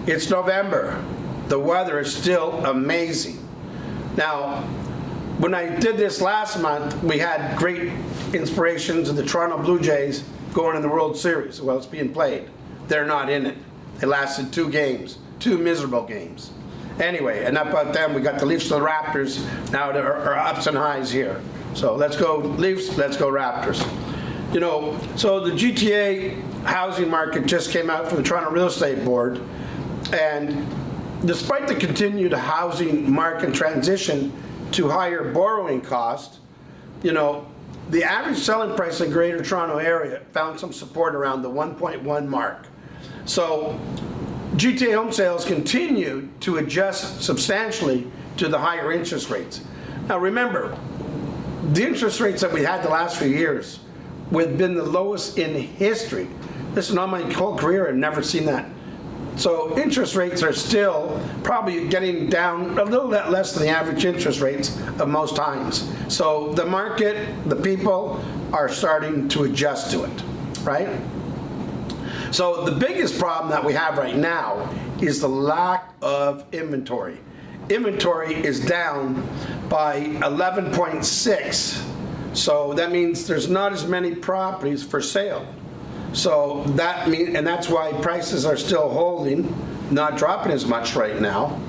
It's November. The weather is still amazing. Now, when I did this last month, we had great inspirations of the Toronto Blue Jays going in the World Series. Well, it's being played. They're not in it. It lasted 2 games, 2 miserable games. Anyway, enough about them. We got the Leafs to the Raptors. Now there are ups and highs here. So let's go Leafs, let's go Raptors. You know, so the GTA housing market just came out from the Toronto Real Estate Board, and despite the continued housing market transition to higher borrowing costs, you know, the average selling price in Greater Toronto area found some support around the 1.1 mark. So GTA home sales continued to adjust substantially to the higher interest rates. Now remember, the interest rates that we had the last few years have been the lowest in history. Listen, on my whole career, I've never seen that. So interest rates are still probably getting down a little bit less than the average interest rates of most times. So the market, the people are starting to adjust to it, right? So the biggest problem that we have right now is the lack of inventory. Inventory is down by 11.6. So that means there's not as many properties for sale. So that means, and that's why prices are still holding, not dropping as much right now.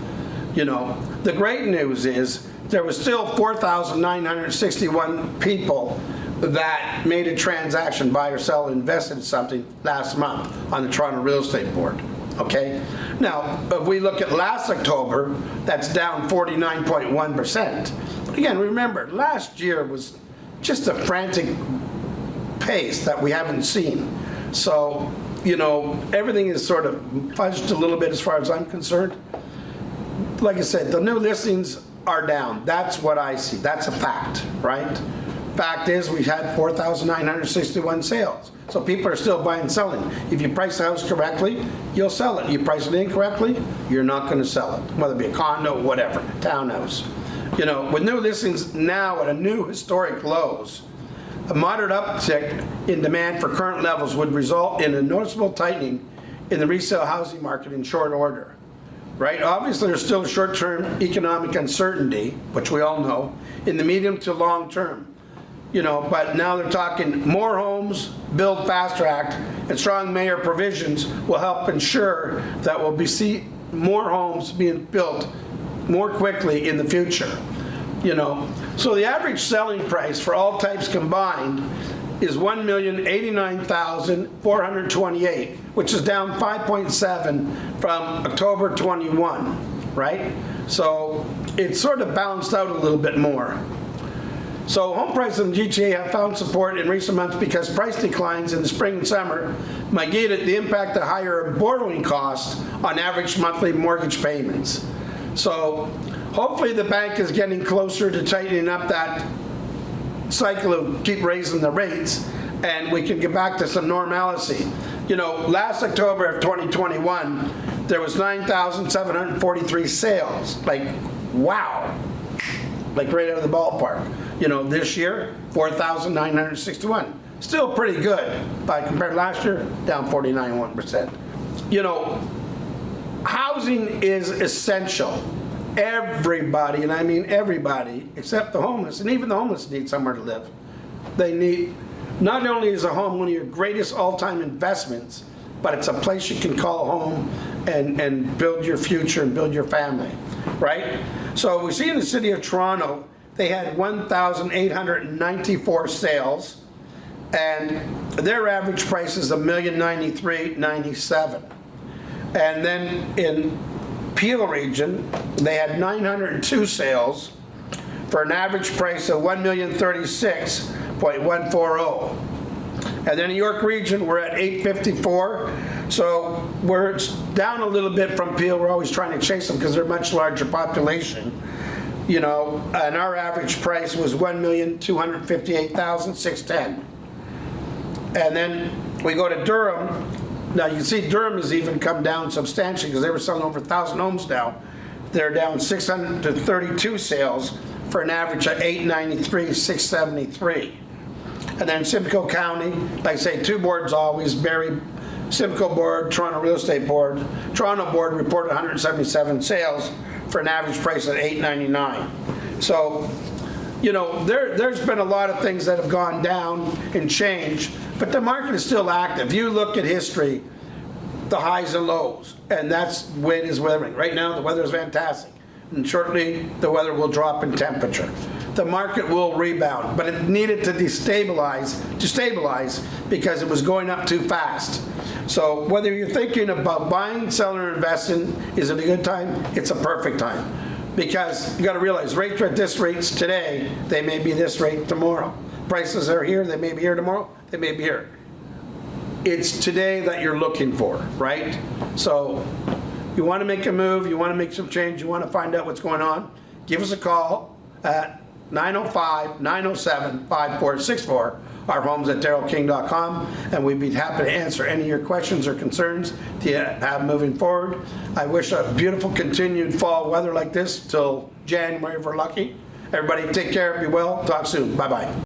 You know, the great news is there was still 4,961 people that made a transaction, buy or sell, invested in something last month on the Toronto Real Estate Board. Okay? Now, if we look at last October, that's down 49.1%. But again, remember, last year was just a frantic pace that we haven't seen. So, you know, everything is sort of fudged a little bit as far as I'm concerned. Like I said, the new listings are down. That's what I see. That's a fact, right? Fact is, we've had 4,961 sales. So people are still buying and selling. If you price the house correctly, you'll sell it. You price it incorrectly, you're not going to sell it. Whether it be a condo, whatever, townhouse. You know, with new listings now at a new historic lows, a moderate uptick in demand for current levels would result in a noticeable tightening in the resale housing market in short order, right? Obviously, there's still short-term economic uncertainty, which we all know, in the medium to long term. You know, but now they're talking more homes, Build Faster Act, and strong mayor provisions will help ensure that we'll see more homes being built more quickly in the future. You know, so the average selling price for all types combined is $1,089,428, which is down 5.7 from October 21, right? So it's sort of balanced out a little bit more. So home prices in the GTA have found support in recent months because price declines in the spring and summer negated the impact of higher borrowing costs on average monthly mortgage payments. So hopefully the bank is getting closer to tightening up that cycle of keep raising the rates, and we can get back to some normalcy. You know, last October of 2021, there was 9,743 sales. Like, wow. Like right out of the ballpark. You know, this year, 4,961. Still pretty good, but compared to last year, down 49.1%. You know, housing is essential. Everybody, and I mean everybody, except the homeless, and even the homeless need somewhere to live. They need, not only is a home one of your greatest all-time investments, but it's a place you can call home and build your future and build your family, right? So we see in the city of Toronto, they had 1,894 sales, and their average price is $1,093,997. And then in Peel region, they had 902 sales for an average price of $1,036,140. And then in York region, we're at 854. So we're down a little bit from Peel. We're always trying to chase them because they're a much larger population. You know, and our average price was $1,258,610. And then we go to Durham. Now you can see Durham has even come down substantially because they were selling over 1,000 homes now. They're down 632 sales for an average of $893,673. And then Simcoe County, like I say, two boards always, Barrie, Simcoe Board, Toronto Real Estate Board. Toronto Board reported 177 sales for an average price of $899. So, you know, there's been a lot of things that have gone down and changed, but the market is still active. You look at history, the highs and lows, and that's when it is weathering. Right now, the weather is fantastic, and shortly the weather will drop in temperature. The market will rebound, but it needed to stabilize because it was going up too fast. So whether you're thinking about buying, selling, or investing, is it a good time? It's a perfect time. Because you got to realize rates are at this rates today, they may be this rate tomorrow. Prices are here, they may be here tomorrow, they may be here. It's today that you're looking for, right? So you want to make a move, you want to make some change, you want to find out what's going on, give us a call at 905-907-5464. Our home's at darylking.com, and we'd be happy to answer any of your questions or concerns that you have moving forward. I wish a beautiful continued fall weather like this till January if we're lucky. Everybody take care, be well, talk soon, bye-bye.